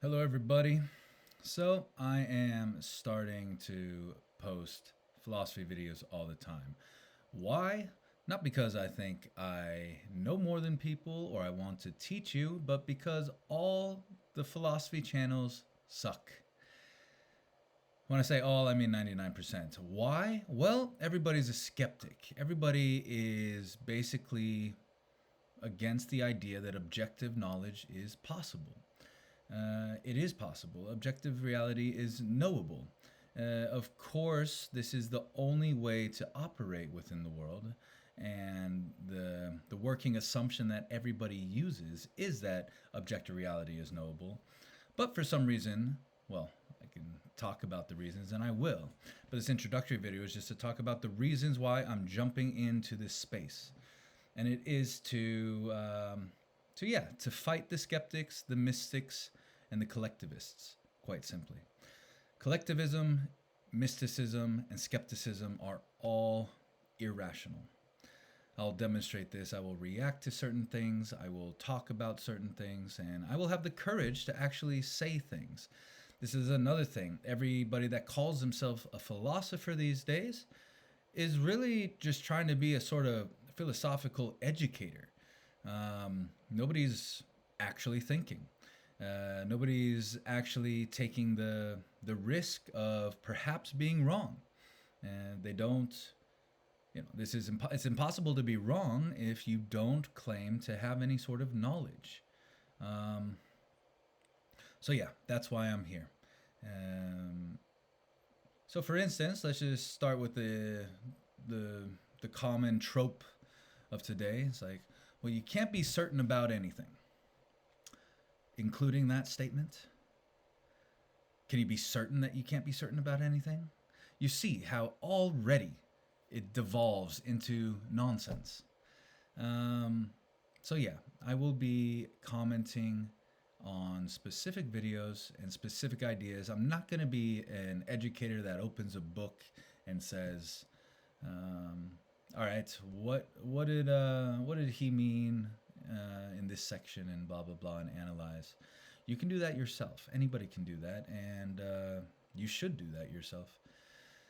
Hello, everybody. So, I am starting to post philosophy videos all the time. Why? Not because I think I know more than people or I want to teach you, but because all the philosophy channels suck. When I say all, I mean 99%. Why? Well, everybody's a skeptic. Everybody is basically against the idea that objective knowledge is possible. It is possible. Objective reality is knowable. Of course, this is the only way to operate within the world. And the working assumption that everybody uses is that objective reality is knowable. But for some reason, well, I can talk about the reasons and I will. But this introductory video is just to talk about the reasons why I'm jumping into this space. And it is to fight the skeptics, the mystics, and the collectivists, quite simply. Collectivism, mysticism, and skepticism are all irrational. I'll demonstrate this. I will react to certain things, I will talk about certain things, and I will have the courage to actually say things. This is another thing. Everybody that calls himself a philosopher these days is really just trying to be a sort of philosophical educator. Nobody's actually thinking. Nobody's actually taking the risk of perhaps being wrong, and they don't. It's impossible to be wrong if you don't claim to have any sort of knowledge. Um, so yeah, that's why I'm here. Um, so for instance, let's just start with the the common trope of today. It's like, well, you can't be certain about anything, including that statement. Can you be certain that you can't be certain about anything? You see how already it devolves into nonsense. Um, so, yeah, I will be commenting on specific videos and specific ideas. I'm not going to be an educator that opens a book and says, um, "All right, what did he mean in this section?" and blah blah blah, and analyze. You can do that yourself. Anybody can do that, and you should do that yourself.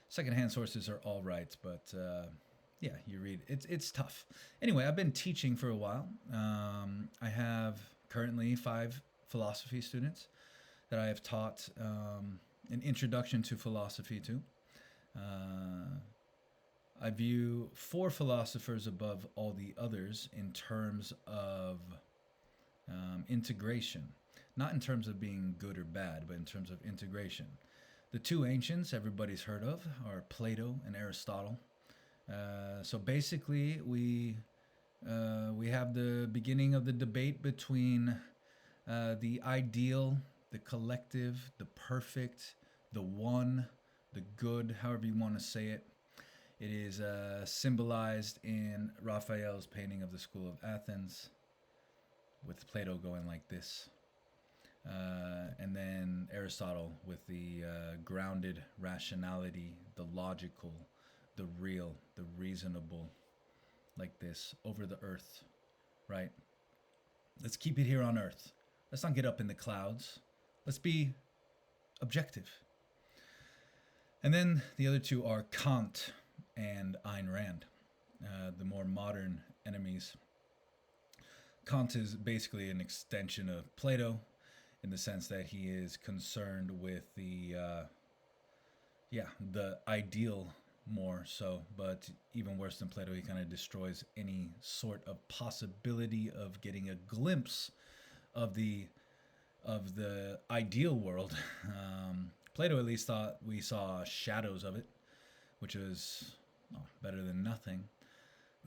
Secondhand sources are all right, but yeah, you read it's tough. Anyway, I've been teaching for a while. I have currently 5 philosophy students that I have taught an introduction to philosophy to. Uh, I view 4 philosophers above all the others in terms of integration, not in terms of being good or bad, but in terms of integration. The 2 ancients everybody's heard of are Plato and Aristotle. So basically, we have the beginning of the debate between the ideal, the collective, the perfect, the one, the good, however you want to say it. It is symbolized in Raphael's painting of the School of Athens, with Plato going like this. And then Aristotle with the grounded rationality, the logical, the real, the reasonable, like this, over the earth, right? Let's keep it here on earth. Let's not get up in the clouds. Let's be objective. And then the other 2 are Kant and Ayn Rand, the more modern enemies. Kant is basically an extension of Plato in the sense that he is concerned with the ideal more so, but even worse than Plato, he kind of destroys any sort of possibility of getting a glimpse of the ideal world. Plato at least thought we saw shadows of it, which was better than nothing.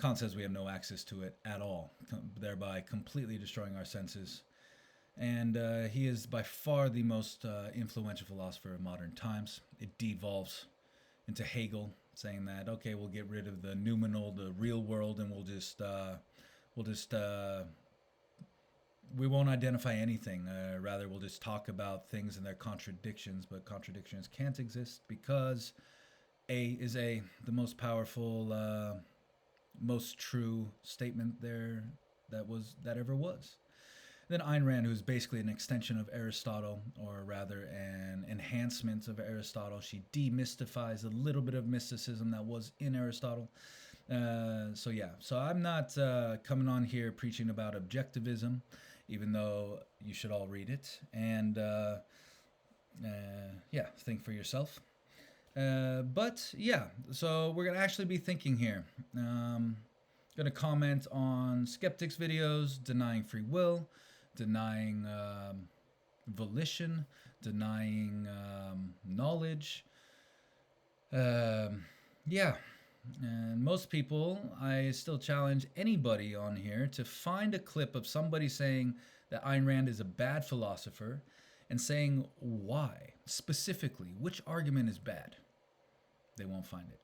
Kant says we have no access to it at all, thereby completely destroying our senses. And he is by far the most influential philosopher of modern times. It devolves into Hegel, saying that okay, we'll get rid of the noumenal, the real world, and we'll just we won't identify anything. Rather, we'll just talk about things and their contradictions. But contradictions can't exist because A is A, the most powerful, most true statement there that ever was. Then Ayn Rand, who's basically an extension of Aristotle, or rather an enhancement of Aristotle. She demystifies a little bit of mysticism that was in Aristotle. So I'm not coming on here preaching about objectivism, even though you should all read it. And think for yourself. But yeah, so we're going to actually be thinking here. Going to comment on skeptics' videos, denying free will, denying volition, denying knowledge. Yeah. And most people, I still challenge anybody on here to find a clip of somebody saying that Ayn Rand is a bad philosopher and saying why, specifically, which argument is bad. They won't find it.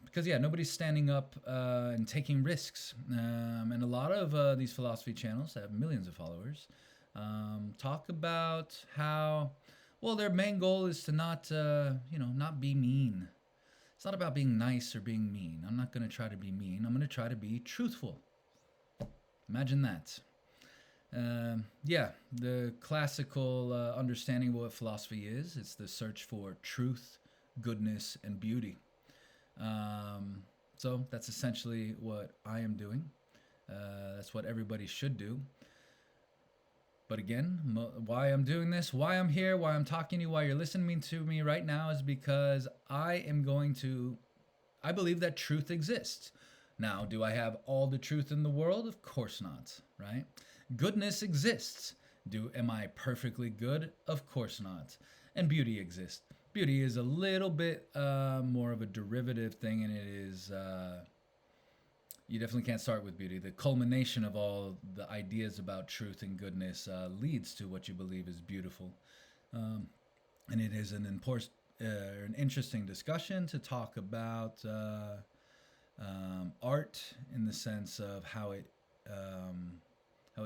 Because, nobody's standing up and taking risks. And a lot of these philosophy channels that have millions of followers talk about how, well, their main goal is to not be mean. It's not about being nice or being mean. I'm not going to try to be mean. I'm going to try to be truthful. Imagine that. The classical understanding of what philosophy is, it's the search for truth, goodness, and beauty. So that's essentially what I am doing. That's what everybody should do. But again, why I'm doing this, why I'm here, why I'm talking to you, why you're listening to me right now is because I believe that truth exists. Now, do I have all the truth in the world? Of course not, right? Goodness exists. Am I perfectly good? Of course not. And beauty exists. Beauty is a little bit more of a derivative thing, and it is... you definitely can't start with beauty. The culmination of all the ideas about truth and goodness leads to what you believe is beautiful. And it is an interesting discussion to talk about art in the sense of how it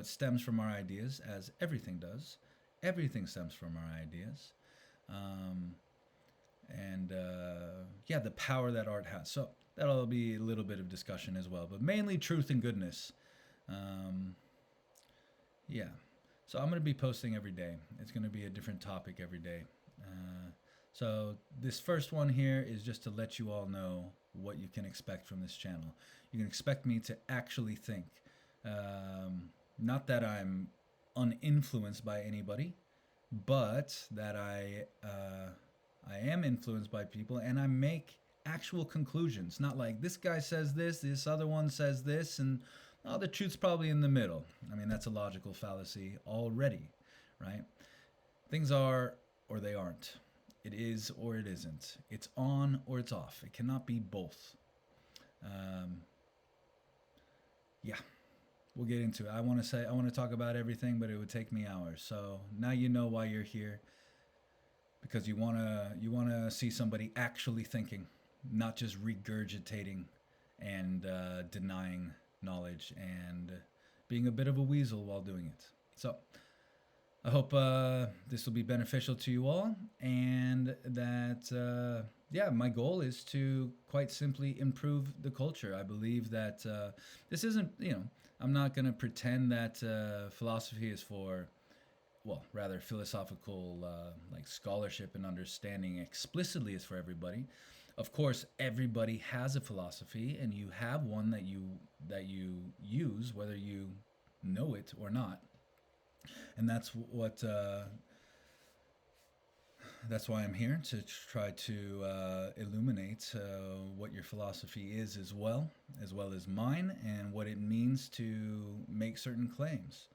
stems from our ideas, as everything does. Everything stems from our ideas. The power that art has. So that'll be a little bit of discussion as well, but mainly truth and goodness. So I'm going to be posting every day. It's going to be a different topic every day. So this first one here is just to let you all know what you can expect from this channel. You can expect me to actually think. Not that I'm uninfluenced by anybody, but that I am influenced by people, and I make actual conclusions. Not like this guy says this other one says this, and the truth's probably in the middle. I mean, that's a logical fallacy already, right? Things are or they aren't. It is or it isn't. It's on or it's off. It cannot be both. We'll get into it. I want to talk about everything, but it would take me hours. So now you know why you're here, because you want to see somebody actually thinking, not just regurgitating and denying knowledge and being a bit of a weasel while doing it. So I hope this will be beneficial to you all, and that my goal is to quite simply improve the culture. I believe that this isn't, I'm not going to pretend that philosophy is for, well, rather philosophical like scholarship and understanding explicitly is for everybody. Of course, everybody has a philosophy, and you have one that you use, whether you know it or not. And that's why I'm here, to try to illuminate what your philosophy is as well as mine, and what it means to make certain claims.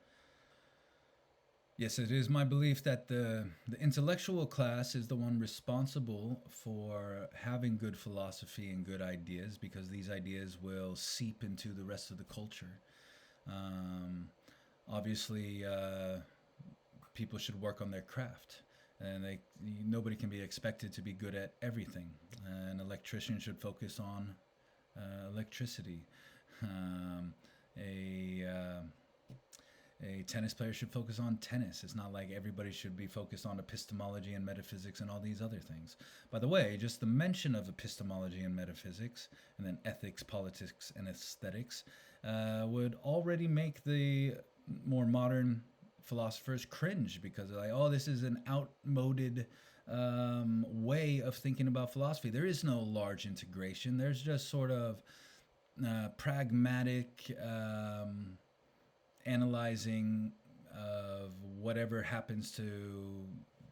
Yes, it is my belief that the intellectual class is the one responsible for having good philosophy and good ideas, because these ideas will seep into the rest of the culture. Obviously, people should work on their craft, and nobody can be expected to be good at everything. An electrician should focus on electricity. A tennis player should focus on tennis. It's not like everybody should be focused on epistemology and metaphysics and all these other things. By the way, just the mention of epistemology and metaphysics, and then ethics, politics, and aesthetics would already make the more modern philosophers cringe because they're like, oh, this is an outmoded way of thinking about philosophy. There is no large integration. There's just sort of pragmatic analyzing of whatever happens to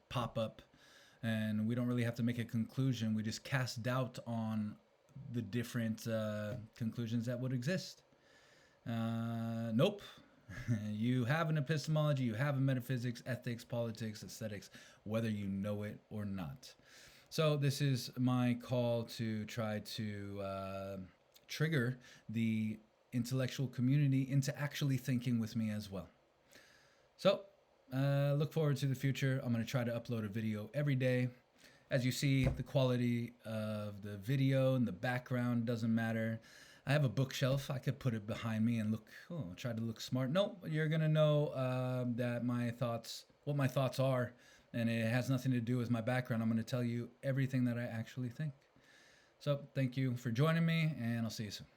pop up, and we don't really have to make a conclusion. We just cast doubt on the different conclusions that would exist. Nope. You have an epistemology, you have a metaphysics, ethics, politics, aesthetics, whether you know it or not. So this is my call to try to trigger the intellectual community into actually thinking with me as well. So look forward to the future. I'm going to try to upload a video every day. As you see, the quality of the video and the background doesn't matter. I have a bookshelf. I could put it behind me and look, try to look smart. No, you're going to know that my thoughts, what my thoughts are, and it has nothing to do with my background. I'm going to tell you everything that I actually think. So thank you for joining me, and I'll see you soon.